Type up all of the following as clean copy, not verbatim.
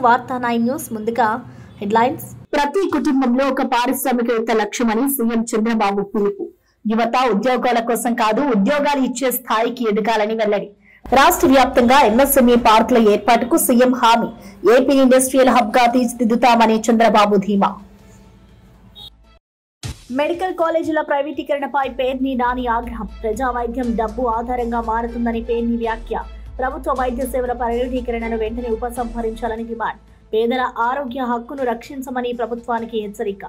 వార్తా 9 న్యూస్ ముందుగా హెడ్లైన్స్. ప్రతి కుటుంబంలో ఒక పారిశ్రామికవేత్త లక్ష్యమని సీఎం చంద్రబాబు పిలుపు. యువత ఉద్యోగాల కోసం కాదు, ఉద్యోగాలు ఇచ్చే స్థాయికి ఎదగాలని వెల్లడి. రాష్ట్ర వ్యాప్తంగా ఎంఎస్ఎంఈ పార్కుల ఏర్పాటుకు సీఎం హామీ. ఏపీ ఇండస్ట్రియల్ హబ్ గా తీర్చిదిద్దుతామని చంద్రబాబు ధీమా. మెడికల్ కాలేజీల ప్రైవేటీకరణపై పేర్ని నాని ఆగ్రహం. ప్రజా వైద్యం డబ్బు ఆధారంగా మారుతుందని పేర్ని వ్యాఖ్య. ప్రభుత్వ వైద్య సేవల ప్రైవేటీకరణను వెంటనే ఉపసంహరించాలని డిమాండ్. పేదల ఆరోగ్య హక్కును రక్షించమని ప్రభుత్వానికి హెచ్చరిక.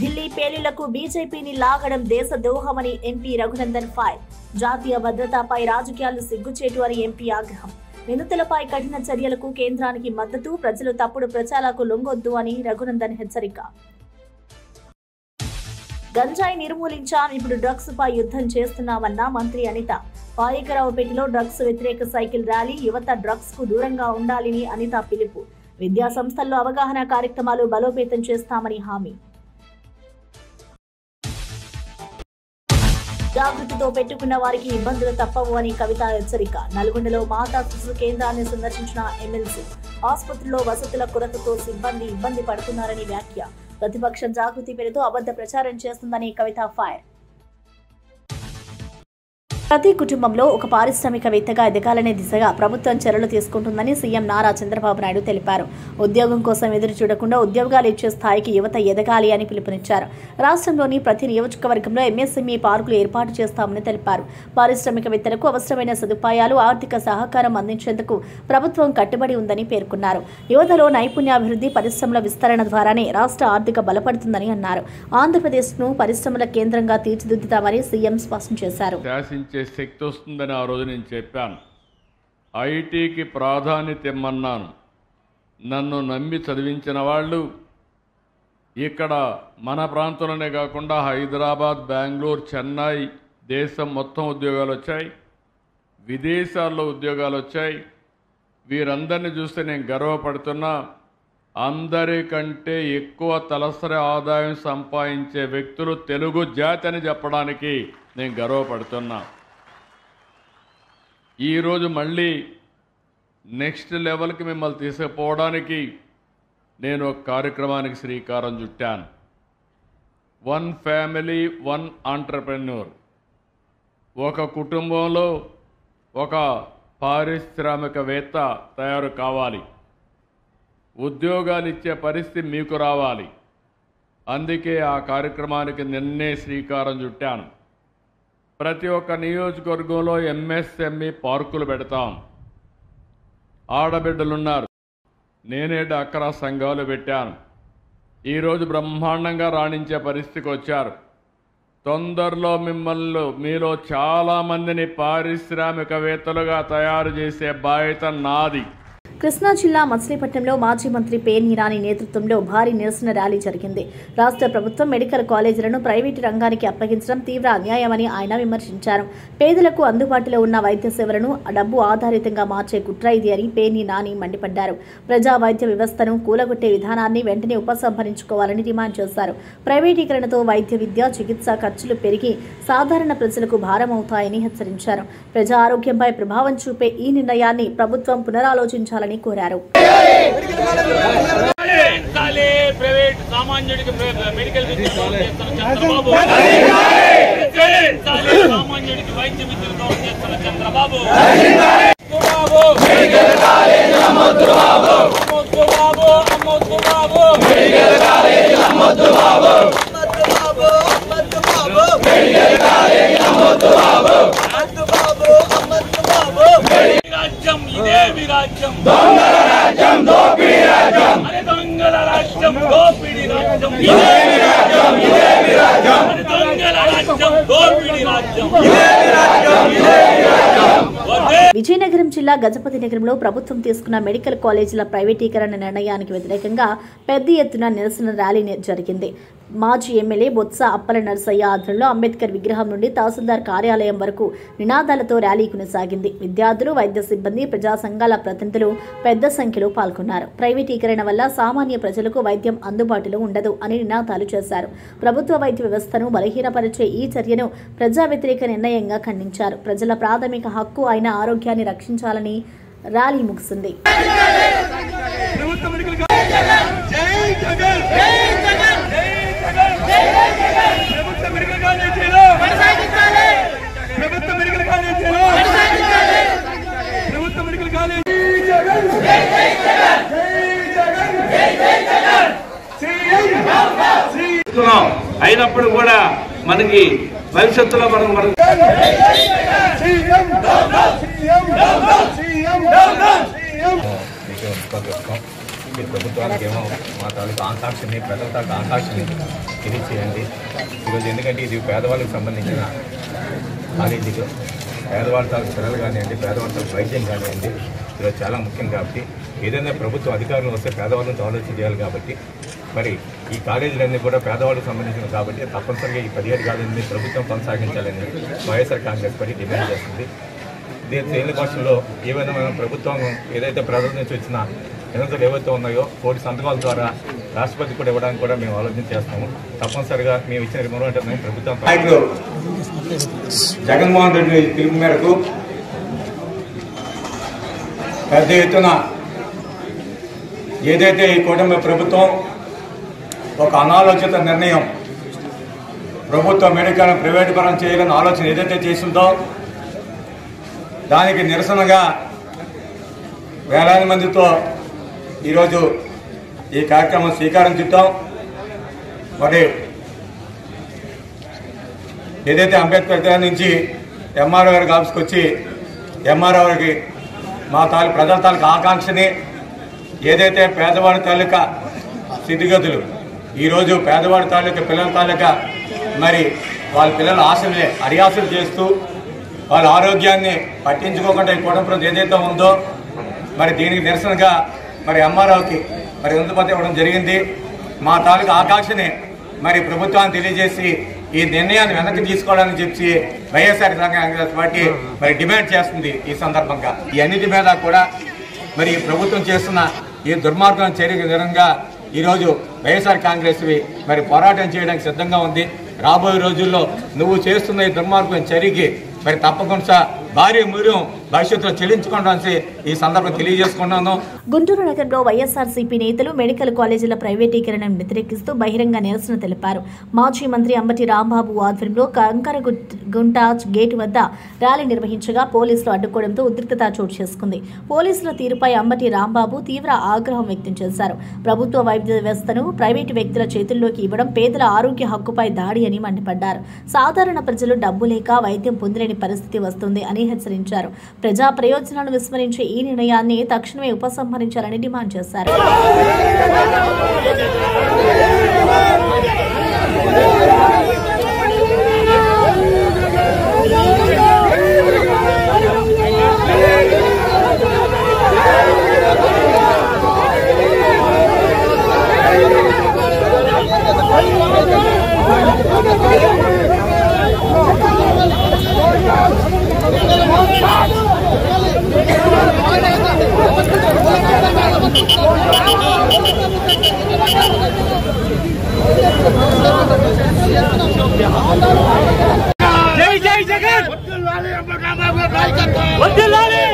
ఢిల్లీ పేలుళ్లకు బీజేపీని లాగడం దేశ ద్రోహమని ఎంపీ రఘునందన్ ఫైర్. జాతీయ భద్రతపై రాజకీయాలు సిగ్గుచేటు అని ఎంపీ ఆగ్రహం. నిందితులపై కఠిన చర్యలకు కేంద్రానికి మద్దతు. ప్రజలు తప్పుడు ప్రచారాలకు లొంగొద్దు అని రఘునందన్ హెచ్చరిక. గంజాయి నిర్మూలించాం, ఇప్పుడు డ్రగ్స్ పై యుద్ధం చేస్తున్నామన్న మంత్రి అనిత. పాయకరావుపేటలో డ్రగ్స్ వ్యతిరేక సైకిల్ ర్యాలీ. యువత డ్రగ్స్ కు దూరంగా ఉండాలని అనిత పిలుపు. విద్యా సంస్థల్లో అవగాహన కార్యక్రమాలు బలోపేతం చేస్తామని హామీ. జాగృతితో పెట్టుకున్న వారికి ఇబ్బందులు తప్పవు అని కవిత హెచ్చరిక. నల్గొండలో మాతా శిశు కేంద్రాన్ని సందర్శించిన ఎమ్మెల్సీ. ఆసుపత్రిలో వసతుల కొరతతో సిబ్బంది ఇబ్బంది పడుతున్నారని వ్యాఖ్య. ప్రతిపక్షం జాగృతి పేరుతో అబద్ధ ప్రచారం చేస్తుందని కవిత ఫైర్. ప్రతి కుటుంబంలో ఒక పారిశ్రామికవేత్తగా ఎదగాలనే దిశగా ప్రభుత్వం చర్యలు తీసుకుంటుందని సీఎం నారా చంద్రబాబు నాయుడు తెలిపారు. ఉద్యోగం కోసం ఎదురు చూడకుండా ఉద్యోగాలు ఇచ్చే స్థాయికి యువత ఎదగాలి అని పిలుపునిచ్చారు. రాష్ట్రంలోని ప్రతి నియోజకవర్గంలో ఎంఎస్ఎంఈ పార్కులు ఏర్పాటు చేస్తామని తెలిపారు. పారిశ్రామికవేత్తలకు అవసరమైన సదుపాయాలు, ఆర్థిక సహకారం అందించేందుకు ప్రభుత్వం కట్టుబడి ఉందని పేర్కొన్నారు. యువతలో నైపుణ్యాభివృద్ధి, పరిశ్రమల విస్తరణ ద్వారానే రాష్ట్ర ఆర్థిక బలపడుతుందని అన్నారు. ఆంధ్రప్రదేశ్ను పరిశ్రమల కేంద్రంగా తీర్చిదిద్దుతామని సీఎం స్పష్టం చేశారు. శక్తి వస్తుందని ఆ రోజు నేను చెప్పాను. ఐటీకి ప్రాధాన్యత ఇమ్మన్నాను. నన్ను నమ్మి చదివించిన వాళ్ళు ఇక్కడ మన ప్రాంతంలోనే కాకుండా హైదరాబాద్, బెంగళూరు, చెన్నై, దేశం మొత్తం ఉద్యోగాలు వచ్చాయి. విదేశాల్లో ఉద్యోగాలు వచ్చాయి. వీరందరినీ చూస్తే నేను గర్వపడుతున్నా. అందరికంటే ఎక్కువ తలసరి ఆదాయం సంపాదించే వ్యక్తులు తెలుగు జాతి అని చెప్పడానికి నేను గర్వపడుతున్నా. ఈరోజు మళ్ళీ నెక్స్ట్ లెవెల్కి మిమ్మల్ని తీసుకుపోవడానికి నేను ఒక కార్యక్రమానికి శ్రీకారం చుట్టాను. 1 ఫ్యామిలీ 1 ఎంటర్‌ప్రెన్యూర్. ఒక కుటుంబంలో ఒక పారిశ్రామికవేత్త తయారు కావాలి. ఉద్యోగాలు ఇచ్చే పరిస్థితి మీకు రావాలి. అందుకే ఆ కార్యక్రమానికి నిన్నే శ్రీకారం చుట్టాను. ప్రతి ఒక్క నియోజకవర్గంలో ఎంఎస్ఎంఈ పార్కులు పెడతాం. ఆడబిడ్డలున్నారు. నేనే డాక్రా సంఘాలు పెట్టాను. ఈరోజు బ్రహ్మాండంగా రాణించే పరిస్థితికి వచ్చారు. తొందరలో మీలో చాలామందిని పారిశ్రామికవేత్తలుగా తయారు చేసే బాధ్యత నాది. కృష్ణా జిల్లా మచిలీపట్నంలో మాజీ మంత్రి పేర్ని నాని నేతృత్వంలో భారీ నిరసన ర్యాలీ జరిగింది. రాష్ట్ర ప్రభుత్వం మెడికల్ కాలేజీలను ప్రైవేటు రంగానికి అప్పగించడం తీవ్ర అన్యాయమని ఆయన విమర్శించారు. పేదలకు అందుబాటులో ఉన్న వైద్య సేవలను డబ్బు ఆధారితంగా మార్చే కుట్ర ఇది అని పేర్ని నాని మండిపడ్డారు. ప్రజా వైద్య వ్యవస్థను కూలగొట్టే విధానాన్ని వెంటనే ఉపసంహరించుకోవాలని డిమాండ్ చేశారు. ప్రైవేటీకరణతో వైద్య విద్య, చికిత్స ఖర్చులు పెరిగి సాధారణ ప్రజలకు భారమవుతాయని హెచ్చరించారు. ప్రజా ఆరోగ్యంపై ప్రభావం చూపే ఈ నిర్ణయాన్ని ప్రభుత్వం పునరాలోచించాలని కోరారు. విజయనగరం జిల్లా గజపతి నగరంలో ప్రభుత్వం తీసుకున్న మెడికల్ కాలేజీల ప్రైవేటీకరణ నిర్ణయానికి వ్యతిరేకంగా పెద్ద ఎత్తున నిరసన ర్యాలీ జరిగింది. మాజీ ఎమ్మెల్యే బొత్స అప్పల నరసయ్య ఆధ్వర్యంలో అంబేద్కర్ విగ్రహం నుండి తహసీల్దార్ కార్యాలయం వరకు నినాదాలతో ర్యాలీ కొనసాగింది. విద్యార్థులు, వైద్య సిబ్బంది, ప్రజా సంఘాల ప్రతినిధులు పెద్ద సంఖ్యలో పాల్గొన్నారు. ప్రైవేటీకరణ వల్ల సామాన్య ప్రజలకు వైద్యం అందుబాటులో ఉండదు అని నినాదాలు చేశారు. ప్రభుత్వ వైద్య వ్యవస్థను బలహీనపరిచే ఈ చర్యను ప్రజా వ్యతిరేక నిర్ణయంగా ఖండించారు. ప్రజల ప్రాథమిక హక్కు అయిన ఆరోగ్యాన్ని రక్షించాలని ర్యాలీ ముగిసింది. అయినప్పుడు కూడా మనకి భవిష్యత్తులో ప్రభుత్వానికి ఏమో మా తాలూకు ఆకాంక్షని, ప్రజల తాలూకు ఆకాంక్షని తెలియచేయండి. ఈరోజు ఎందుకంటే ఇది పేదవాళ్ళకి సంబంధించిన కాలేజీలు, పేదవాళ్ళ తాలూకు పిల్లలు కానివ్వండి, పేదవాళ్ళ తాలూకు వైద్యం కానివ్వండి, ఈరోజు చాలా ముఖ్యం. కాబట్టి ఏదైనా ప్రభుత్వ అధికారులు వస్తే పేదవాళ్ళని ఆలోచన చేయాలి. కాబట్టి మరి ఈ కాలేజీలన్నీ కూడా పేదవాళ్ళకు సంబంధించినవి కాబట్టి తప్పనిసరిగా ఈ 17 కాలేజీని ప్రభుత్వం కొనసాగించాలని వైఎస్ఆర్ కాంగ్రెస్ పార్టీ డిమాండ్ చేస్తుంది. దీని పక్షంలో ఏ విధమైన ప్రభుత్వం ఏదైతే ప్రజల నుంచి వచ్చిన నిబంధనలు ఏవైతే ఉన్నాయో కోటి సంతకాల ద్వారా రాష్ట్రపతి కూడా ఇవ్వడానికి కూడా మేము ఆలోచన చేస్తాము. తప్పనిసరిగా మేము ఇచ్చిన రిమోట్ ప్రభుత్వం నాయకులు జగన్మోహన్ రెడ్డి పిలుపు మేరకు పెద్ద ఎత్తున ఏదైతే ఈ కూటమి ప్రభుత్వం ఒక అనాలోచిత నిర్ణయం ప్రభుత్వ మెడికల్ ప్రైవేటీకరణ చేయాలని ఆలోచన ఏదైతే చేసిందో దానికి నిరసనగా వేలాది మందితో ఈరోజు ఈ కార్యక్రమం శ్రీకారం చుట్టాం. మరి ఏదైతే అంబేద్కర్ గారి నుంచి ఎంఆర్ఓ గారికి ఆఫీస్కి వచ్చి ఎంఆర్ఓ గారికి మా ప్రజల తాలూకా ఆకాంక్షని ఏదైతే పేదవాడి తాలూకా స్థితిగతులు ఈరోజు పేదవాడి తాలూకా పిల్లల తాలూకా మరి వాళ్ళ పిల్లల ఆశలే అడియాసలు చేస్తూ వాళ్ళ ఆరోగ్యాన్ని పట్టించుకోకుండా ఈ కుటుంబం ఏదైతే ఉందో మరి దీనికి నిరసనగా మరి ఎంఆర్ఓకి మరి వినతిపత్రం ఇవ్వడం జరిగింది. మా తాలూకా ఆకాంక్షని మరి ప్రభుత్వాన్ని తెలియజేసి ఈ నిర్ణయాన్ని వెనక్కి తీసుకోవడానికి చెప్పి వైఎస్ఆర్ కాంగ్రెస్ పార్టీ మరి డిమాండ్ చేస్తుంది. ఈ సందర్భంగా ఈ అన్నిటి మీద కూడా మరి ప్రభుత్వం చేస్తున్న ఈ దుర్మార్గం చర్యకు విధంగా ఈరోజు వైఎస్ఆర్ కాంగ్రెస్ మరి పోరాటం చేయడానికి సిద్ధంగా ఉంది. రాబోయే రోజుల్లో నువ్వు చేస్తున్న ఈ దుర్మార్గం చర్యకి మరి తప్పకుండా భారీ మూల్యం భవిష్యత్తులో చెల్లించుకోవడానికి ఈ సందర్భం తెలియజేసుకున్నాను. గుంటూరు నగరంలో వైఎస్ఆర్సీపీ నేతలు మెడికల్ కాలేజీల ప్రైవేటీకరణను వ్యతిరేకిస్తూ బహిరంగ నిరసన తెలిపారు. మాజీ మంత్రి అంబటి రాంబాబు ఆధ్వర్యంలో కంకరగుంట గేటు వద్ద ర్యాలీ నిర్వహించగా పోలీసులు అడ్డుకోవడంతో ఉద్రిక్తత చోటు చేసుకుంది. పోలీసుల తీరుపై అంబటి రాంబాబు తీవ్ర ఆగ్రహం వ్యక్తం చేశారు. ప్రభుత్వ వైద్య వ్యవస్థను ప్రైవేటు వ్యక్తుల చేతుల్లోకి ఇవ్వడం పేదల ఆరోగ్య హక్కుపై దాడి అని మండిపడ్డారు. సాధారణ ప్రజలు డబ్బు లేక వైద్యం పొందలేని పరిస్థితి వస్తుంది అని హెచ్చరించారు. ప్రజా ప్రయోజనాలను విస్మరించే ఈ నిర్ణయాన్ని తక్షణమే ఉపసంహరించాలని డిమాండ్ చేశారు. జై జై జగన్ వద్దులాలి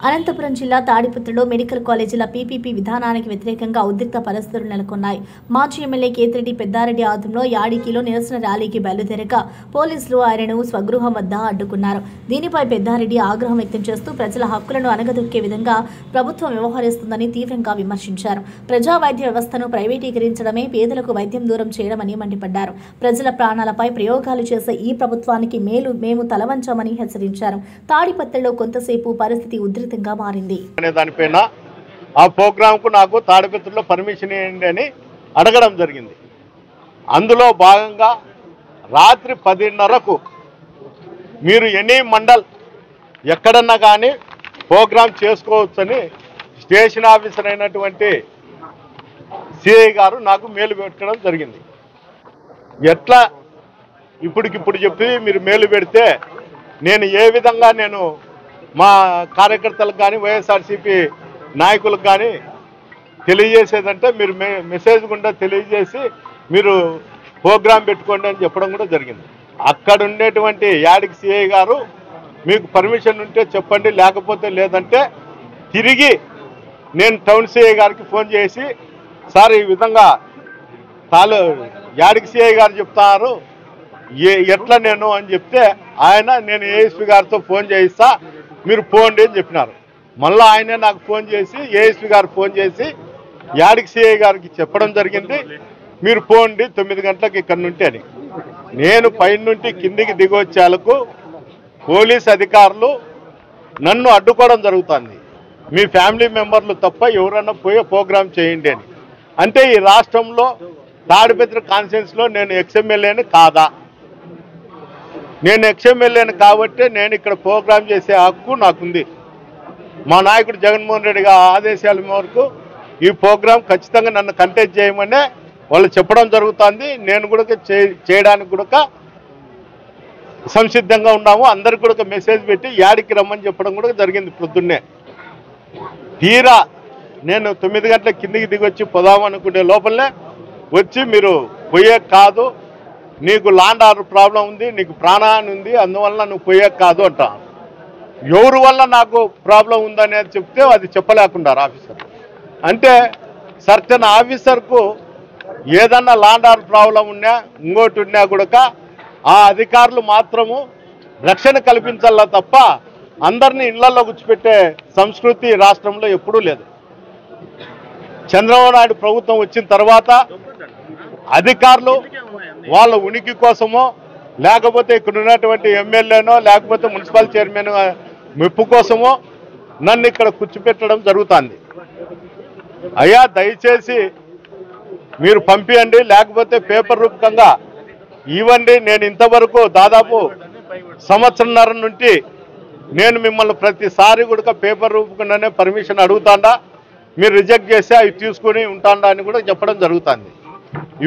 అనంతపురం జిల్లా తాడిపత్రిలో మెడికల్ కాలేజీల పీపీపీ విధానానికి వ్యతిరేకంగా ఉద్రిక్త పరిస్థితులు నెలకొన్నాయి. మాజీ ఎమ్మెల్యే కేతిరెడ్డి పెద్దారెడ్డి ఆధ్వర్యంలో యాడికిలో నిరసన ర్యాలీకి బయలుదేరగా పోలీసులు ఆయనను స్వగృహం వద్ద అడ్డుకున్నారు. దీనిపై పెద్దారెడ్డి ఆగ్రహం వ్యక్తం చేస్తూ ప్రజల హక్కులను అణగదొక్కే విధంగా ప్రభుత్వం వ్యవహరిస్తుందని తీవ్రంగా విమర్శించారు. ప్రజా వైద్య వ్యవస్థను ప్రైవేటీకరించడమే పేదలకు వైద్యం దూరం చేయడమని మండిపడ్డారు. ప్రజల ప్రాణాలపై ప్రయోగాలు చేసే ఈ ప్రభుత్వానికి మేము తలవంచామని హెచ్చరించారు. తాడిపత్రిలో కొంతసేపు పరిస్థితి ఉద్రిక్తంగా మారింది. దానిపైన ఆ ప్రోగ్రామ్ కు నాకు తాడిపత్రిలో పర్మిషన్ ఇవ్వండి అని అడగడం జరిగింది. అందులో భాగంగా రాత్రి 10:30కు మీరు ఎనీ మండల్ ఎక్కడన్నా కానీ ప్రోగ్రామ్ చేసుకోవచ్చని స్టేషన్ ఆఫీసర్ అయినటువంటి సిఐ గారు నాకు మేలు పెట్టడం జరిగింది. ఎట్లా ఇప్పటికిప్పుడు చెప్పి మీరు మేలు పెడితే నేను ఏ విధంగా మా కార్యకర్తలకు కానీ వైఎస్ఆర్సీపీ నాయకులకు కానీ తెలియజేసేదంటే మీరు మెసేజ్ గుండా తెలియజేసి మీరు ప్రోగ్రాం పెట్టుకోండి అని చెప్పడం కూడా జరిగింది. అక్కడ ఉండేటువంటి యాడికి సిఐ గారు మీకు పర్మిషన్ ఉంటే చెప్పండి, లేకపోతే లేదంటే తిరిగి నేను టౌన్ సిఐ గారికి ఫోన్ చేసి సార్ ఈ విధంగా యాడికి సిఐ గారు చెప్తారు ఎట్లా నేను అని చెప్తే నేను ఏఎస్పీ గారితో ఫోన్ చేయిస్తా మీరు పోండి అని చెప్పినారు. మళ్ళీ ఆయనే నాకు ఫోన్ చేసి ఏఎస్పీ గారు ఫోన్ చేసి యాడికి సిఐ గారికి చెప్పడం జరిగింది మీరు పోండి 9 గంటలకు ఇక్కడ నుండి అని. నేను పైన నుండి కిందికి దిగొచ్చేలకు పోలీస్ అధికారులు నన్ను అడ్డుకోవడం జరుగుతుంది. మీ ఫ్యామిలీ మెంబర్లు తప్ప ఎవరన్నా పోయే ప్రోగ్రాం చేయండి అని. అంటే ఈ రాష్ట్రంలో తాడిపత్రి కాన్స్టిట్యున్సీలో నేను ఎక్స్ఎమ్మెల్యేని కాదా? నేను ఎక్స్ఎమ్మెల్యేని కాబట్టి నేను ఇక్కడ ప్రోగ్రాం చేసే హక్కు నాకుంది. మా నాయకుడు జగన్మోహన్ రెడ్డి గారి ఆదేశాల మేరకు ఈ ప్రోగ్రాం ఖచ్చితంగా నన్ను కంటెస్ట్ చేయమని వాళ్ళు చెప్పడం జరుగుతుంది. నేను కూడా చేయడానికి కూడా సంసిద్ధంగా ఉన్నాము. అందరికి కూడా మెసేజ్ పెట్టి యాడికి రమ్మని చెప్పడం కూడా జరిగింది పొద్దున్నే. తీరా నేను 9 గంటల కిందికి దిగొచ్చి పోదామనుకునే లోపలనే వచ్చి మీరు పోయే కాదు, నీకు ల్యాండ్ ఆర్డర్ ప్రాబ్లం ఉంది, నీకు ప్రాణహాని ఉంది, అందువల్ల నువ్వు పోయే కాదు అంట. ఎవరి వల్ల నాకు ప్రాబ్లం ఉందనేది చెప్తే అది చెప్పలేకున్నారు ఆఫీసర్. అంటే సర్టన్ ఆఫీసర్కు ఏదన్నా ల్యాండ్ ఆర్డర్ ప్రాబ్లం ఉన్నా ఇంకోటి ఉన్నా కూడా ఆ అధికారులు మాత్రము రక్షణ కల్పించాలా తప్ప అందరినీ ఇళ్లలో కూర్చోపెట్టే సంస్కృతి రాష్ట్రంలో ఎప్పుడూ లేదు. చంద్రబాబు నాయుడు ప్రభుత్వం వచ్చిన తర్వాత అధికారులు వాళ్ళ ఉనికి కోసమో లేకపోతే ఇక్కడ ఉన్నటువంటి ఎమ్మెల్యేనో లేకపోతే మున్సిపల్ చైర్మన్ మెప్పు కోసమో నన్ను ఇక్కడ కూర్చోపెట్టడం జరుగుతుంది. అయ్యా దయచేసి మీరు పంపియండి, లేకపోతే పేపర్ రూపకంగా ఇవ్వండి. నేను ఇంతవరకు దాదాపు 1.5 సంవత్సరం నుండి నేను మిమ్మల్ని ప్రతిసారి కూడా పేపర్ రూపకంగానే పర్మిషన్ అడుగుతాండా, మీరు రిజెక్ట్ చేస్తే అవి తీసుకుని ఉంటాండా అని కూడా చెప్పడం జరుగుతుంది.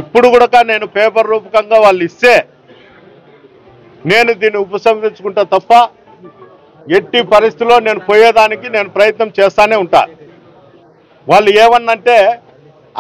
ఇప్పుడు కూడా నేను పేపర్ రూపకంగా వాళ్ళు ఇస్తే నేను దీన్ని ఉపసంహరించుకుంటా తప్ప ఎట్టి పరిస్థితుల్లో నేను పోయేదానికి నేను ప్రయత్నం చేస్తానే ఉంటా. వాళ్ళు ఏమన్నంటే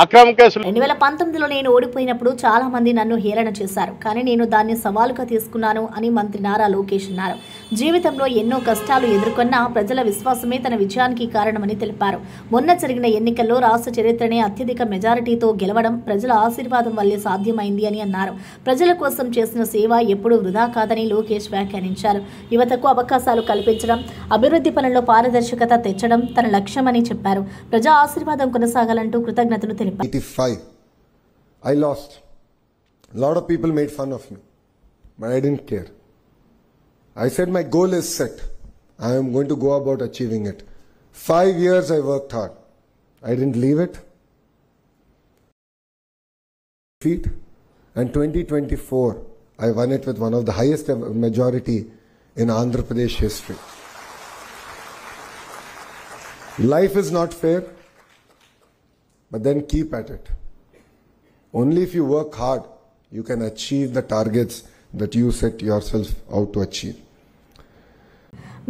అక్రమ కేసులు 2019లో నేను ఓడిపోయినప్పుడు చాలా మంది నన్ను హేళన చేశారు, కానీ నేను దాన్ని సవాలుగా తీసుకున్నాను అని మంత్రి నారా లోకేష్ అన్నారు. జీవితంలో ఎన్నో కష్టాలు ఎదుర్కొన్నా ప్రజల విశ్వాసమే తన విజయానికి కారణమని తెలిపారు. మొన్న జరిగిన ఎన్నికల్లో రాష్ట్ర చరిత్రనే అత్యధిక మెజారిటీతో గెలవడం ప్రజల ఆశీర్వాదం వల్లే సాధ్యమైంది అని అన్నారు. ప్రజల కోసం చేసిన సేవ ఎప్పుడూ వృధా కాదని లోకేష్ వ్యాఖ్యానించారు. యువతకు అవకాశాలు కల్పించడం, అభివృద్ధి పనుల్లో పారదర్శకత తెచ్చడం తన లక్ష్యమని చెప్పారు. ప్రజా ఆశీర్వాదం కొనసాగాలంటూ కృతజ్ఞతలు తెలిపారు. 85. I lost. A lot of people made fun of me, but I didn't care. I said my goal is set. I am going to go about achieving it. 5 years I worked hard. I didn't leave it. And 2024, I won it with one of the highest majority in Andhra Pradesh history. Life is not fair. But then keep at it. Only if you work hard, you can achieve the targets that you set yourself out to achieve.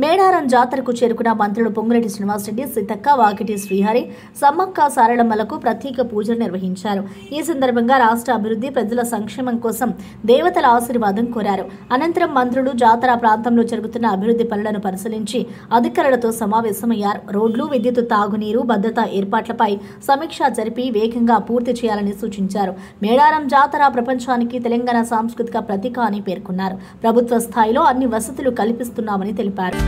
Medaram జాతరకు చేరుకున్న మంత్రులు పొంగులేటి శ్రీనివాసరెడ్డి, సీతక్క, వాకిటి శ్రీహరి, సమ్మక్క సారళమ్మలకు ప్రత్యేక పూజలు నిర్వహించారు. ఈ సందర్భంగా రాష్ట్ర అభివృద్ధి, ప్రజల సంక్షేమం కోసం దేవతల ఆశీర్వాదం కోరారు. అనంతరం మంత్రులు జాతర ప్రాంతంలో జరుగుతున్న అభివృద్ధి పనులను పరిశీలించి అధికారులతో సమావేశమయ్యారు. రోడ్లు, విద్యుత్, తాగునీరు, భద్రతా ఏర్పాట్లపై సమీక్ష జరిపి వేగంగా పూర్తి చేయాలని సూచించారు. మేడారం జాతర ప్రపంచానికి తెలంగాణ సాంస్కృతిక ప్రతీక అని పేర్కొన్నారు. ప్రభుత్వ స్థాయిలో అన్ని వసతులు కల్పిస్తున్నామని తెలిపారు.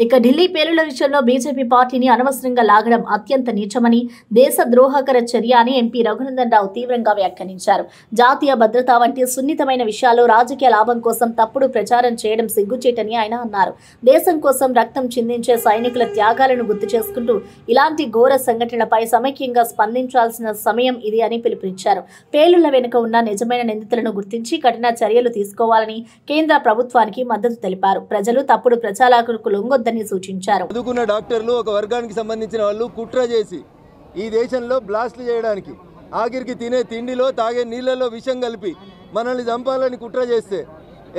ఇక ఢిల్లీ పేలుళ్ల విషయంలో బీజేపీ పార్టీని అనవసరంగా లాగడం అత్యంత నీచమని, దేశ ద్రోహకర చర్య అని ఎంపీ రఘునందన్ రావు తీవ్రంగా వ్యాఖ్యానించారు. జాతీయ భద్రత వంటి సున్నితమైన విషయాల్లో రాజకీయ లాభం కోసం తప్పుడు ప్రచారం చేయడం సిగ్గుచేటని ఆయన అన్నారు. దేశం కోసం రక్తం చిందించే సైనికుల త్యాగాలను గుర్తు చేసుకుంటూ ఇలాంటి ఘోర సంఘటనలపై సమైక్యంగా స్పందించాల్సిన సమయం ఇది అని పిలుపునిచ్చారు. పేలుళ్ల వెనుక ఉన్న నిజమైన నిందితులను గుర్తించి కఠిన చర్యలు తీసుకోవాలని కేంద్ర ప్రభుత్వానికి మద్దతు తెలిపారు. ప్రజలు తప్పుడు ప్రచారాలకు లొంగొద్దని సూచించారు. చదువుకున్న డాక్టర్లు ఒక వర్గానికి సంబంధించిన వాళ్ళు కుట్ర చేసి ఈ దేశంలో బ్లాస్ట్లు చేయడానికి, ఆఖరికి తినే తిండిలో తాగే నీళ్లలో విషం కలిపి మనల్ని చంపాలని కుట్ర చేస్తే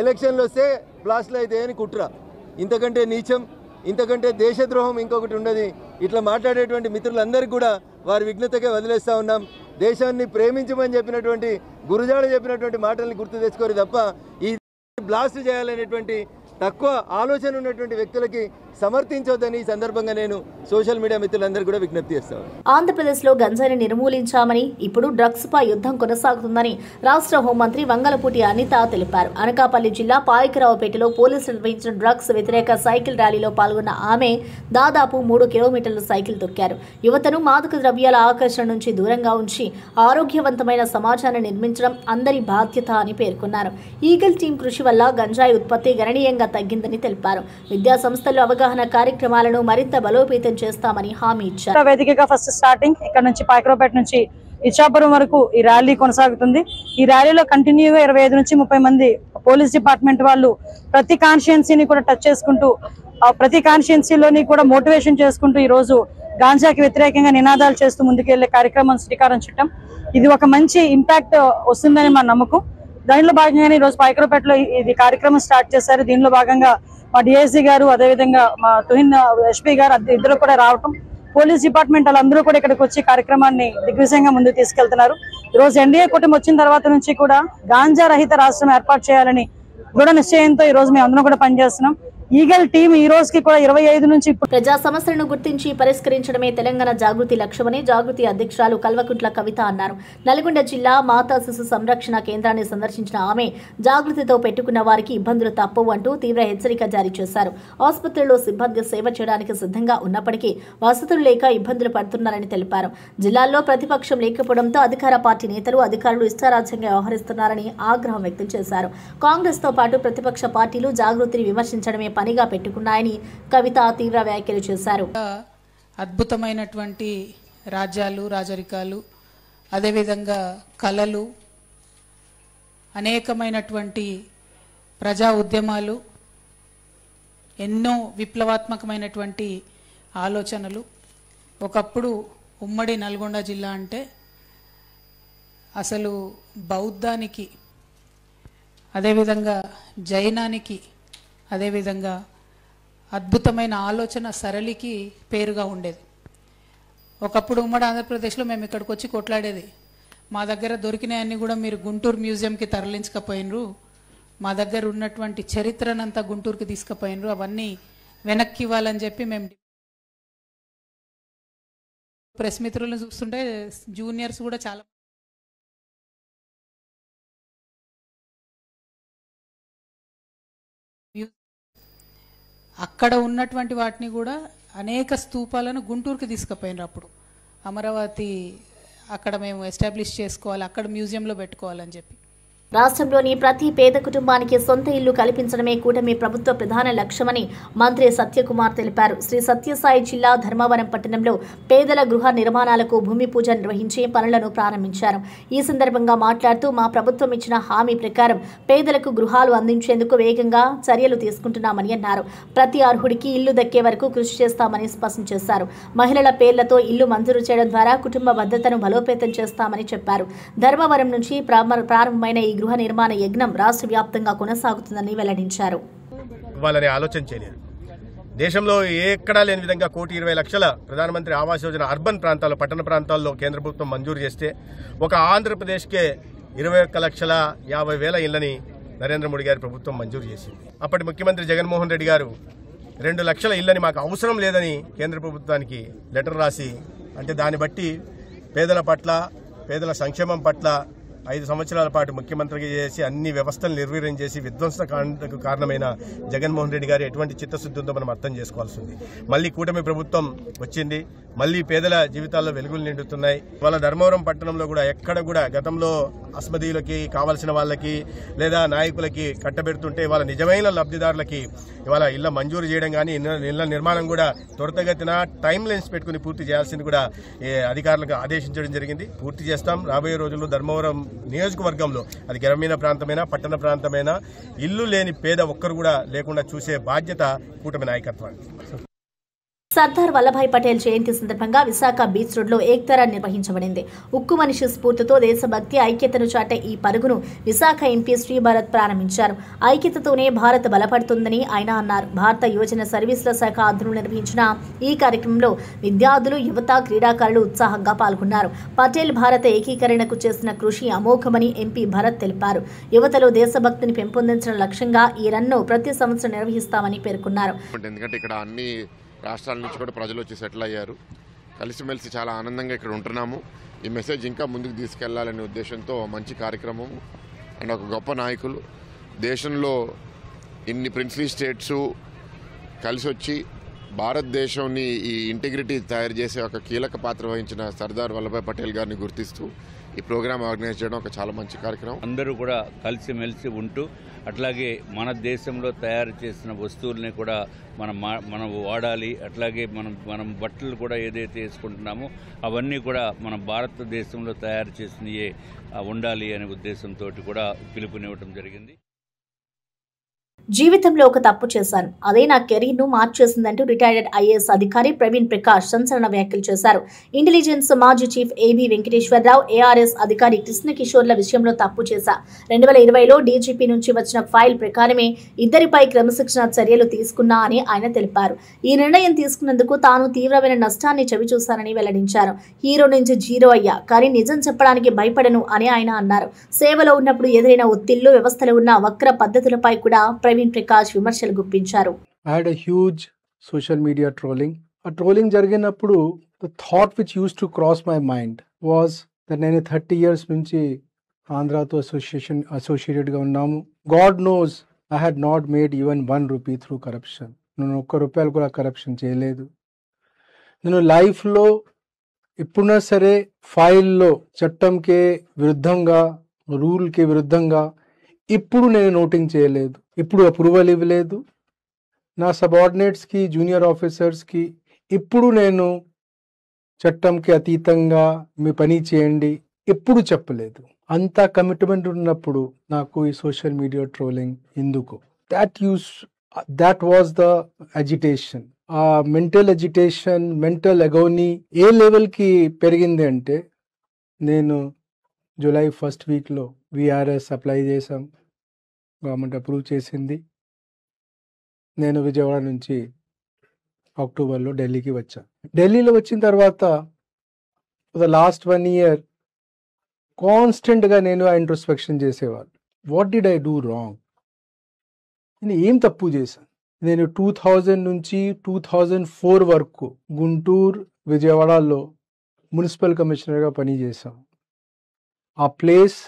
ఎలక్షన్లు వస్తే బ్లాస్ట్లు అయితే అని కుట్ర. ఇంతకంటే నీచం, ఇంతకంటే దేశద్రోహం ఇంకొకటి ఉండదు. ఇట్లా మాట్లాడేటువంటి మిత్రులందరికీ కూడా వారి విఘ్నతకే వదిలేస్తూ ఉన్నాం. దేశాన్ని ప్రేమించమని చెప్పినటువంటి గురుజాడ చెప్పినటువంటి మాటల్ని గుర్తు తెచ్చుకోరు తప్ప ఈ బ్లాస్ట్ చేయాలనేటువంటి తక్కువ ఆలోచన ఉన్నటువంటి వ్యక్తులకి సమర్థించొద్దని ఈ సందర్భంగా నేను సోషల్ మీడియా మిత్రులందరూ కూడా విజ్ఞప్తి చేస్తాను. ఆంధ్రప్రదేశ్లో గంజాయిని నిర్మూలించామని, ఇప్పుడు డ్రగ్స్ పై యుద్ధం కొనసాగుతుందని రాష్ట్ర హోంమంత్రి వంగలపూటి అనిత తెలిపారు. అనకాపల్లి జిల్లా పాయకరావుపేటలో పోలీసులు నిర్వహించిన డ్రగ్స్ వ్యతిరేక సైకిల్ ర్యాలీలో పాల్గొన్న ఆమె దాదాపు 3 కిలోమీటర్ల సైకిల్ తొక్కారు. యువతను మాదక ద్రవ్యాల ఆకర్షణ నుంచి దూరంగా ఉంచి ఆరోగ్యవంతమైన సమాజాన్ని నిర్మించడం అందరి బాధ్యత అని పేర్కొన్నారు. ఈగల్ టీం కృషి వల్ల గంజాయి ఉత్పత్తి గణనీయంగా తగ్గిందని తెలిపారు. విద్యా సంస్థల్లో అవగాహన కార్యక్రమాలను మరింత బలోపేతం చేస్తామని హామీ ఇచ్చారు. వేదికగా ఫస్ట్ స్టార్టింగ్ ఇక్కడ నుంచి పాయకరావుపేట నుంచి ఇచ్చాపురం వరకు ఈ ర్యాలీ కొనసాగుతుంది. ఈ ర్యాలీలో కంటిన్యూగా 25 నుంచి 30 మంది పోలీస్ డిపార్ట్మెంట్ వాళ్ళు ప్రతి కాన్స్టిట్యుయెన్సీని కూడా టచ్ చేసుకుంటూ, ప్రతి కాన్స్టిట్యుయెన్సీలోని కూడా మోటివేషన్ చేసుకుంటూ ఈ రోజు గాంజాకి వ్యతిరేకంగా నినాదాలు చేస్తూ ముందుకెళ్లే కార్యక్రమం శ్రీకారం చుట్టాం. ఇది ఒక మంచి ఇంపాక్ట్ వస్తుందని మా నమ్మకం. దానిలో భాగంగానే ఈ రోజు పాయకరావుపేటలో ఇది కార్యక్రమం స్టార్ట్ చేశారు. దీనిలో భాగంగా మా డిఐసీ గారు, అదేవిధంగా మా తుహిన్ ఎస్పీ గారు ఇద్దరు కూడా రావటం, పోలీస్ డిపార్ట్మెంట్ వాళ్ళందరూ కూడా ఇక్కడికి వచ్చి కార్యక్రమాన్ని దిగ్విజయంగా ముందుకు తీసుకెళ్తున్నారు. ఈ రోజు ఎన్డీఏ కూటమి వచ్చిన తర్వాత నుంచి కూడా గాంజా రహిత రాష్ట్రం ఏర్పాటు చేయాలని దృఢ నిశ్చయంతో ఈ రోజు మేము అందరం కూడా పనిచేస్తున్నాం. ఈగల్ టీం ఈ రోజుకి కూడా 25 నుంచి ప్రజా సమస్యలను గుర్తించి పరిష్కరించడమే తెలంగాణ జాగృతి లక్ష్యమని జాగృతి అధ్యక్షురాలు కల్వకుంట్ల కవిత అన్నారు. నల్గొండ జిల్లా మాతా శిశు సంరక్షణ కేంద్రాన్ని సందర్శించిన ఆమె జాగృతితో పెట్టుకున్న వారికి ఇబ్బందులు తప్పవు అంటూ తీవ్ర హెచ్చరిక జారీ చేశారు. ఆసుపత్రిలో సిబ్బంది సేవ చేయడానికి సిద్ధంగా ఉన్నప్పటికీ వసతులు లేక ఇబ్బందులు పడుతున్నారని తెలిపారు. జిల్లాల్లో ప్రతిపక్షం లేకపోవడంతో అధికార పార్టీ నేతలు, అధికారులు ఇష్టారాజ్యంగా వ్యవహరిస్తున్నారని ఆగ్రహం వ్యక్తం చేశారు. కాంగ్రెస్ తో పాటు ప్రతిపక్ష పార్టీలు జాగృతిని విమర్శించడమే పనిగా పెట్టుకున్నాయని కవిత తీవ్ర వ్యాఖ్యలు చేశారు. అద్భుతమైనటువంటి రాజ్యాలు, రాజరికాలు, అదేవిధంగా కళలు, అనేకమైనటువంటి ప్రజా ఉద్యమాలు, ఎన్నో విప్లవాత్మకమైనటువంటి ఆలోచనలు. ఒకప్పుడు ఉమ్మడి నల్గొండ జిల్లా అంటే అసలు బౌద్ధానికి, అదేవిధంగా జైనానికి, అదేవిధంగా అద్భుతమైన ఆలోచన సరళికి పేరుగా ఉండేది. ఒకప్పుడు ఉమ్మడి ఆంధ్రప్రదేశ్లో మేము ఇక్కడికి వచ్చి కొట్లాడేది, మా దగ్గర దొరికినాయన్నీ కూడా మీరు గుంటూరు మ్యూజియంకి తరలించకపోయినరు, మా దగ్గర ఉన్నటువంటి చరిత్రనంతా గుంటూరుకి తీసుకుపోయినరు, అవన్నీ వెనక్కి ఇవ్వాలని చెప్పి మేము ప్రెస్ మిత్రులను చూస్తుంటే జూనియర్స్ కూడా చాలా అక్కడ ఉన్నటువంటి వాటిని కూడా అనేక స్తూపాలను గుంటూరుకి తీసుకుపోయినారు. అప్పుడు అమరావతి అక్కడ మేము ఎస్టాబ్లిష్ చేసుకోవాలి, అక్కడ మ్యూజియంలో పెట్టుకోవాలని చెప్పి. రాష్ట్రంలోని ప్రతి పేద కుటుంబానికి సొంత ఇల్లు కల్పించడమే కూటమి ప్రభుత్వ ప్రధాన లక్ష్యమని మంత్రి సత్యకుమార్ తెలిపారు. శ్రీ సత్యసాయి జిల్లా ధర్మవరం పట్టణంలో పేదల గృహ నిర్మాణాలకు భూమి పూజ నిర్వహించి పనులను ప్రారంభించారు. ఈ సందర్భంగా మాట్లాడుతూ మా ప్రభుత్వం ఇచ్చిన హామీ ప్రకారం పేదలకు గృహాలు అందించేందుకు వేగంగా చర్యలు తీసుకుంటున్నామని అన్నారు. ప్రతి అర్హుడికి ఇల్లు దక్కే వరకు కృషి చేస్తామని స్పష్టం చేశారు. మహిళల పేర్లతో ఇల్లు మంజూరు చేయడం ద్వారా కుటుంబ భద్రతను బలోపేతం చేస్తామని చెప్పారు. ధర్మవరం నుంచి ప్రారంభమైన ఈ గృహ నిర్మాణ యజ్ఞం రాష్ట్ర వ్యాప్తంగా కొనసాగుతుందని వెల్లడించారు. వాళ్ళని ఆలోచన చేయలేదు. దేశంలో ఎక్కడా లేని విధంగా 1,20,00,000 ప్రధానమంత్రి ఆవాస్ యోజన అర్బన్ ప్రాంతాల్లో, పట్టణ ప్రాంతాల్లో కేంద్ర ప్రభుత్వం మంజూరు చేస్తే ఒక ఆంధ్రప్రదేశ్కే 21,50,000 ఇళ్లని నరేంద్ర మోడీ గారి ప్రభుత్వం మంజూరు చేసింది. అప్పటి ముఖ్యమంత్రి జగన్మోహన్ రెడ్డి గారు 2 లక్షల ఇళ్లని మాకు అవసరం లేదని కేంద్ర ప్రభుత్వానికి లెటర్ రాసి, అంటే దాన్ని బట్టి పేదల పట్ల, పేదల సంక్షేమం పట్ల 5 సంవత్సరాల పాటు ముఖ్యమంత్రిగా చేసి అన్ని వ్యవస్థలు నిర్వీర్యం చేసి విధ్వంసకు కారణమైన జగన్మోహన్ రెడ్డి గారు ఎటువంటి చిత్తశుద్ధి ఉందో మనం అర్థం చేసుకోవాల్సి ఉంది. మళ్ళీ కూటమి ప్రభుత్వం వచ్చింది, మళ్ళీ పేదల జీవితాల్లో వెలుగులు నిండుతున్నాయి. వాళ్ళ ధర్మవరం పట్టణంలో కూడా ఎక్కడ కూడా గతంలో అస్మదీయులకి, కావాల్సిన వాళ్ళకి లేదా నాయకులకి కట్టబెడుతుంటే వాళ్ళ నిజమైన లబ్ధిదారులకి ఇవాళ ఇళ్ల మంజూరు చేయడం కానీ, ఇళ్ల నిర్మాణం కూడా త్వరితగతిన టైం లైన్స్ పెట్టుకుని పూర్తి చేయాల్సింది కూడా అధికారులకు ఆదేశించడం జరిగింది. పూర్తి చేస్తాం. రాబోయే రోజుల్లో ధర్మవరం నియోజకవర్గంలో, అది గ్రామీణ ప్రాంతమైనా పట్టణ ప్రాంతమైనా, ఇల్లు లేని పేద ఒక్కరు కూడా లేకుండా చూసే బాధ్యత కూటమి నాయకత్వానికి. సర్దార్ వల్లభాయ్ పటేల్ జయంతి సందర్భంగా విశాఖ బీచ్ రోడ్లో ఏక్తారా నిర్వహించబడింది. ఉక్కు మనిషి స్ఫూర్తితో దేశభక్తి, ఐక్యతను చాటే ఈ పరుగును విశాఖ ఎంపీ శ్రీభరత్ ప్రారంభించారు. ఐక్యతతోనే భారత్ బలపడుతుందని ఆయన అన్నారు. భారత యువజన సర్వీసుల శాఖ ఆధ్వర్యంలో నిర్వహించిన ఈ కార్యక్రమంలో విద్యార్థులు, యువత, క్రీడాకారులు ఉత్సాహంగా పాల్గొన్నారు. పటేల్ భారత ఏకీకరణకు చేసిన కృషి అమోఘమని ఎంపీ భరత్ తెలిపారు. యువతలో దేశభక్తిని పెంపొందించడం లక్ష్యంగా ఈ రన్ను ప్రతి సంవత్సరం నిర్వహిస్తామని పేర్కొన్నారు. రాష్ట్రాల నుంచి కూడా ప్రజలు వచ్చి సెటిల్ అయ్యారు. కలిసిమెలిసి చాలా ఆనందంగా ఇక్కడ ఉంటున్నాము. ఈ మెసేజ్ ఇంకా ముందుకు తీసుకెళ్లాలనే ఉద్దేశంతో మంచి కార్యక్రమము అండ్ ఒక గొప్ప నాయకులు, దేశంలో ఇన్ని ప్రిన్స్లీ స్టేట్స్ కలిసి వచ్చి భారతదేశాన్ని ఈ ఇంటిగ్రిటీ తయారు చేసే ఒక కీలక పాత్ర వహించిన సర్దార్ వల్లభాయ్ పటేల్ గారిని గుర్తిస్తూ ఈ ప్రోగ్రాం ఆర్గనైజ్ చేయడం ఒక చాలా మంచి కార్యక్రమం. అందరూ కూడా కలిసిమెలిసి ఉంటూ, అట్లాగే మన దేశంలో తయారు చేసిన వస్తువుల్ని కూడా మనం వాడాలి. అట్లాగే మనం బట్టలు కూడా ఏదైతే వేసుకుంటున్నామో అవన్నీ కూడా మన భారతదేశంలో తయారు చేసినయే ఉండాలి అనే ఉద్దేశంతో కూడా పిలుపునివ్వడం జరిగింది. జీవితంలో ఒక తప్పు చేశాను, అదే నా కెరీర్ను మార్చేసిందంటూ రిటైర్డ్ ఐఏఎస్ అధికారి ప్రవీణ్ ప్రకాష్ సంచలన వ్యాఖ్యలు చేశారు. ఇంటెలిజెన్స్ మాజీ చీఫ్ ఏబీ వెంకటేశ్వరరావు, ఏఆర్ఎస్ అధికారి కృష్ణకిషోర్ల విషయంలో తప్పు చేశా. 2020లో డీజీపీ నుంచి వచ్చిన ఫైల్ ప్రకారమే ఇద్దరిపై క్రమశిక్షణ చర్యలు తీసుకున్నా అని ఆయన తెలిపారు. ఈ నిర్ణయం తీసుకున్నందుకు తాను తీవ్రమైన నష్టాన్ని చవిచూశానని వెల్లడించారు. హీరో నుంచి జీరో అయ్యా, కానీ నిజం చెప్పడానికి భయపడను అని ఆయన అన్నారు. సేవలో ఉన్నప్పుడు ఎదురైన ఒత్తిళ్లు, వ్యవస్థలో ఉన్న వక్ర పద్ధతులపై కూడా ప్రవీణ్ ప్రకాష్ విమర్శలు గుప్పించారు. I had a huge social media trolling. A trolling జరిగినప్పుడు the thought which used to cross my mind was that నేను 30 years నుంచి ఆంధ్రాతో అసోసియేటెడ్గా ఉన్నాము. God knows I had not made even 1 rupee through corruption. నేను ₹1 కూడా కరప్షన్ చేయలేదు. నేను లైఫ్లో ఎప్పుడైనా సరే ఫైల్లో చట్టంకే విరుద్ధంగా, రూల్కి విరుద్ధంగా ఇప్పుడు నేను నోటింగ్ చేయలేదు, ఇప్పుడు అప్రూవల్ ఇవ్వలేదు. నా సబార్డినేట్స్కి, జూనియర్ ఆఫీసర్స్కి ఇప్పుడు నేను చట్టంకి అతీతంగా మీ పని చేయండి ఎప్పుడు చెప్పలేదు. అంత కమిట్మెంట్ ఉన్నప్పుడు నాకు ఈ సోషల్ మీడియా ట్రోలింగ్ ఎందుకు? That was the agitation. ఆ మెంటల్ అజిటేషన్, మెంటల్ అగోనీ ఏ లెవెల్కి పెరిగింది అంటే, నేను జూలై 1st వీక్లో విఆర్ఎస్ అప్లై చేశాం, గవర్నమెంట్ అప్రూవ్ చేసింది. నేను విజయవాడ నుంచి అక్టోబర్లో ఢిల్లీకి వచ్చాను. ఢిల్లీలో వచ్చిన తర్వాత ద లాస్ట్ 1 year కాన్స్టెంట్గా నేను ఆ ఇంట్రోస్పెక్షన్ చేసేవాళ్ళు. What did I do wrong? నేను ఏం తప్పు చేశాను? నేను 2000 నుంచి 2004 వరకు గుంటూరు, విజయవాడలో మున్సిపల్ కమిషనర్గా పనిచేశాను. ఆ ప్లేస్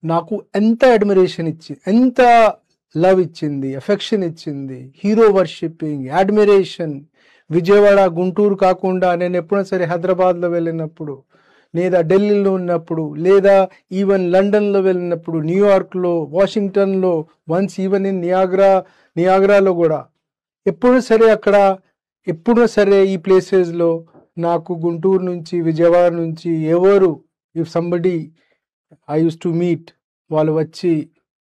నాకు ఎంత అడ్మిరేషన్ ఇచ్చింది, ఎంత లవ్ ఇచ్చింది, ఎఫెక్షన్ ఇచ్చింది, hero worshipping, admiration. Vijayawada, Guntur కాకుండా నేను ఎప్పుడైనా సరే హైదరాబాద్లో వెళ్ళినప్పుడు, లేదా ఢిల్లీలో ఉన్నప్పుడు, లేదా ఈవెన్ లండన్లో వెళ్ళినప్పుడు, న్యూయార్క్లో, వాషింగ్టన్లో, వన్స్ ఈవెన్ ఇన్ నియాగ్రాలో కూడా ఎప్పుడైనా సరే అక్కడ ఎప్పుడైనా సరే ఈ ప్లేసెస్లో నాకు గుంటూరు నుంచి, విజయవాడ నుంచి ఎవరు, if somebody I use to meet, వాళ్ళు వచ్చి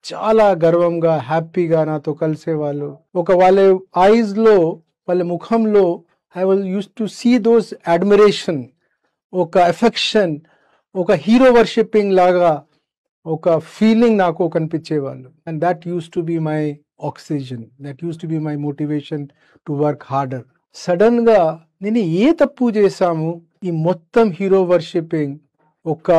చాలా గర్వంగా, హ్యాపీగా నాతో కలిసేవాళ్ళు. వాళ్ళ ఐస్లో, వాళ్ళ ముఖంలో I was used to see those admiration, ఒక ఎఫెక్షన్, ఒక హీరో వర్షిప్పింగ్ లాగా ఒక ఫీలింగ్ నాకు కనిపించేవాళ్ళు. And that used to be my oxygen, that used to be my motivation to work harder. సడన్గా నేను ఏ తప్పు చేశాము, ఈ మొత్తం హీరో వర్షిప్పింగ్ ఒక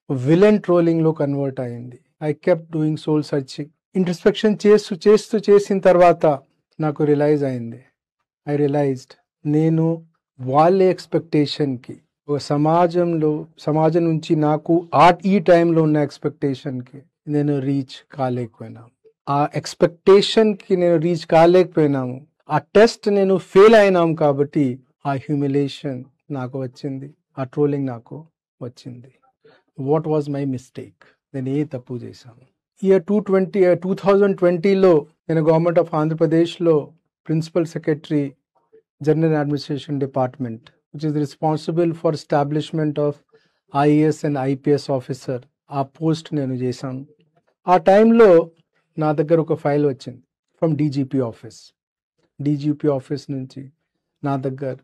విలన్ ట్రోలింగ్లో కన్వర్ట్ అయింది. I kept doing soul searching. Introspection చేసిన తర్వాత నాకు రియలైజ్ అయింది. ఐ రియలైజ్డ్ నేను వాళ్ళ ఎక్స్పెక్టేషన్కి, ఒక సమాజం నుంచి నాకు ఈ టైంలో ఉన్న ఎక్స్పెక్టేషన్కి నేను రీచ్ కాలేకపోయినాను. ఆ ఎక్స్పెక్టేషన్కి నేను రీచ్ కాలేకపోయినాము. ఆ టెస్ట్ నేను ఫెయిల్ అయినాం కాబట్టి ఆ హ్యూమిలేషన్ నాకు వచ్చింది, ఆ ట్రోలింగ్ నాకు వచ్చింది. What was my mistake? నేను ఏ తప్పు చేశాను? ఇయర్ 2020లో నేను గవర్నమెంట్ ఆఫ్ ఆంధ్రప్రదేశ్లో principal secretary, general administration department, which is responsible for establishment of IAS and IPS officer, ఆ పోస్ట్ నేను చేశాను. ఆ టైంలో నా దగ్గర ఒక ఫైల్ వచ్చింది ఫ్రమ్ డీజీపీ ఆఫీస్ నుంచి నా దగ్గర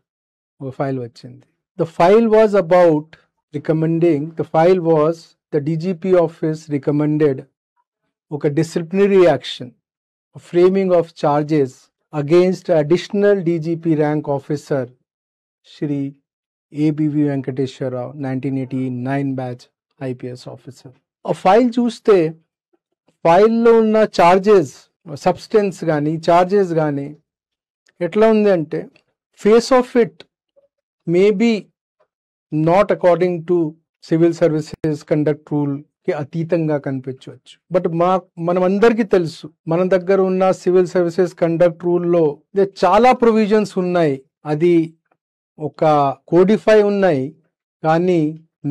ఒక ఫైల్ వచ్చింది. The file was about recommending, the DGP office recommended a disciplinary action, a framing of charges against additional DGP rank officer Shri ABV Venkateshwar Rao, 1989 batch IPS officer. A file చూస్తే ఫైల్లో ఉన్న charges, substance కానీ charges కానీ ఎట్లా ఉంది అంటే, face of it maybe not according to civil services conduct రూల్కి అతీతంగా కనిపించవచ్చు. బట్ మనం అందరికీ తెలుసు, మన దగ్గర ఉన్న సివిల్ సర్వీసెస్ కండక్ట్ రూల్లో చాలా ప్రొవిజన్స్ ఉన్నాయి. అది ఒక కోడిఫై ఉన్నాయి, కానీ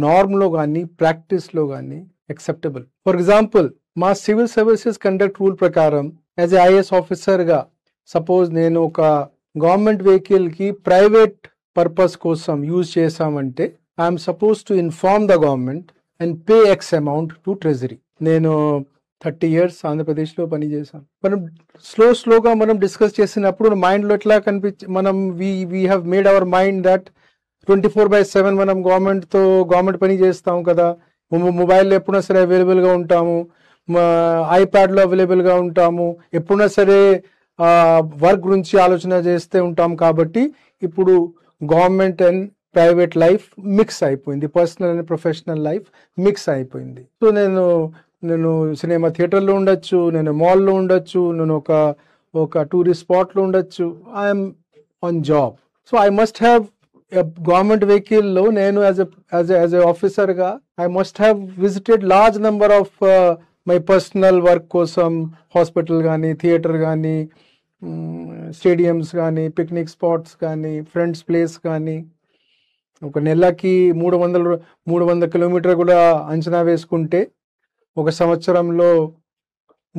నార్మ్లో కానీ ప్రాక్టీస్లో కానీ యాక్సెప్టబుల్. ఫర్ ఎగ్జాంపుల్, మా సివిల్ సర్వీసెస్ కండక్ట్ రూల్ ప్రకారం యాజ్ ఏ ఐఏఎస్ ఆఫీసర్గా సపోజ్ నేను ఒక గవర్నమెంట్ వెహికల్కి ప్రైవేట్ పర్పస్ కోసం యూజ్ చేశామంటే I'm suppose to inform the government and pay X amount to treasury. నేను 30 years ఆంధ్రప్రదేశ్లో పనిచేశాను. మనం స్లోగా మనం డిస్కస్ చేసినప్పుడు మైండ్లో ఎట్లా మనం we have made our mind that 24/7 మనం గవర్నమెంట్ పని చేస్తాం కదా, మొబైల్లో ఎప్పుడైనా సరే అవైలబుల్గా ఉంటాము, ఐప్యాడ్లో అవైలబుల్గా ఉంటాము, ఎప్పుడైనా సరే వర్క్ గురించి ఆలోచన చేస్తూ ఉంటాం. కాబట్టి ఇప్పుడు government and private life mix అయిపోయింది, personal and professional life mix అయిపోయింది. సో నేను సినిమా థియేటర్లో ఉండొచ్చు, నేను మాల్లో ఉండొచ్చు, నేను ఒక టూరిస్ట్ స్పాట్లో ఉండొచ్చు. I'm on job. So I must have government వెహికల్లో నేను యాజ్ ఎ ఆఫీసర్గా I must have visited large number of my personal work కోసం, హాస్పిటల్ కానీ, థియేటర్ కానీ, స్టేడియంస్ కానీ, పిక్నిక్ స్పాట్స్ కానీ, ఫ్రెండ్స్ ప్లేస్ కానీ. ఒక నెలకి 300 కిలోమీటర్ కూడా అంచనా వేసుకుంటే ఒక సంవత్సరంలో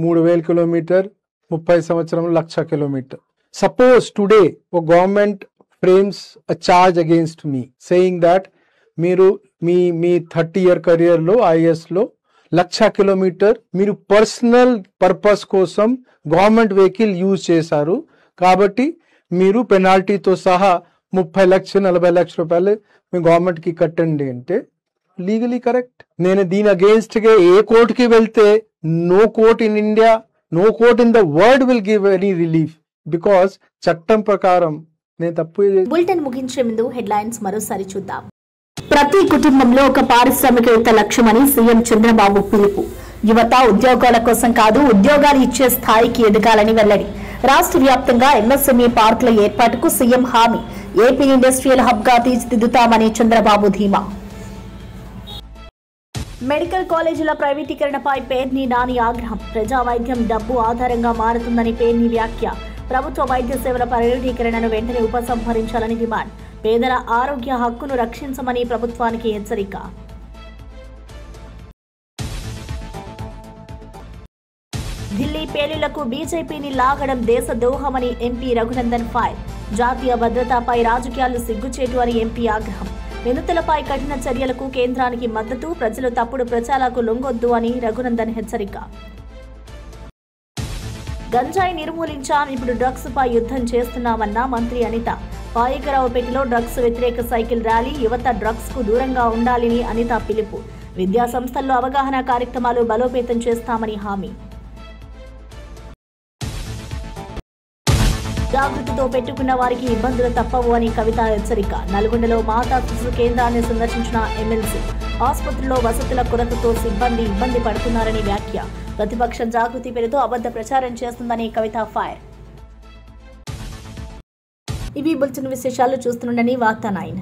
3000 కిలోమీటర్, 30 సంవత్సరంలో 1,00,000 కిలోమీటర్. సపోజ్ టుడే ఒక government frames a charge against me saying that మీరు మీ 30-year కెరియర్లో ఐఏఎస్లో 1,00,000 కిలోమీటర్ మీరు పర్సనల్ పర్పస్ కోసం గవర్నమెంట్ వెహికల్ యూజ్ చేశారు, కాబట్టి మీరు పెనాల్టీతో సహా 30 లక్షలు 40 లక్షల రూపాయలు మీ గవర్నమెంట్కి కట్టండి అంటే లీగలీ కరెక్ట్. నేను దీని అగేన్స్ట్గా ఏ కోర్టుకి వెళ్తే no court in India, no court in the world will give any relief, because చట్టం ప్రకారం నేను తప్పు బులెటిన్ ముగించే ముందు హెడ్లైన్స్ మరోసారి చూద్దాం. ప్రతి కుటుంబంలో ఒక పారిశ్రామికవేత్త లక్ష్యమని సీఎం చంద్రబాబు పిలుపు. యువత ఉద్యోగాల కోసం కాదు, ఉద్యోగాలు ఇచ్చే స్థాయికి ఎదగాలని వెల్లడి. రాష్ట్ర వ్యాప్తంగా ఎంఎస్ఎంఈ పార్కుల ఏర్పాటుకు సీఎం హామీ. ఏపీ ఇండస్ట్రియల్ హబ్ గా తీర్చిదిద్దుతామని చంద్రబాబు ధీమా. మెడికల్ కాలేజీల ప్రైవేటీకరణపై పేర్ని నాని ఆగ్రహం. ప్రజా వైద్యం డబ్బు ఆధారంగా మారుతుందని పేర్ని వ్యాఖ్య. ప్రభుత్వ వైద్య సేవల ప్రైవేటీకరణను వెంటనే ఉపసంహరించాలని డిమాండ్. పేదల ఆరోగ్య హక్కును రక్షించమని ప్రభుత్వానికి హెచ్చరిక. ఢిల్లీ పేలుళ్లకు బీజేపీని లాగడం దేశద్రోహమని ఎంపీ రఘునందన్ ఫైర్. జాతీయ భద్రతపై రాజకీయాలు సిగ్గుచేటు అని ఎంపీ ఆగ్రహం. నిందితులపై కఠిన చర్యలకు కేంద్రానికి మద్దతు. ప్రజలు తప్పుడు ప్రచారాలకు లొంగొద్దు అని రఘునందన్ హెచ్చరిక. గంజాయి నిర్మూలించాం, ఇప్పుడు డ్రగ్స్ పై యుద్ధం చేస్తున్నామన్న మంత్రి అనిత. పాయకరావుపేటలో డ్రగ్స్ వ్యతిరేక సైకిల్ ర్యాలీ. యువత డ్రగ్స్ కు దూరంగా ఉండాలని అనిత పిలుపు. విద్యా సంస్థల్లో అవగాహన కార్యక్రమాలు బలోపేతం చేస్తామని హామీ. జాగృతితో పెట్టుకున్న వారికి ఇబ్బందులు తప్పవు అని కవిత హెచ్చరిక. నల్గొండలో మాతా శిశు కేంద్రాన్ని సందర్శించిన ఎమ్మెల్సీ. ఆసుపత్రిలో వసతుల కొరతతో సిబ్బంది ఇబ్బంది పడుతున్నారని వ్యాఖ్య. ప్రతిపక్షం జాగృతి పేరుతో అబద్ధ ప్రచారం చేస్తుందని కవిత ఫైర్. ఇవి బులెటిన్ విశేషాలు. చూస్తుండని వార్తా 9.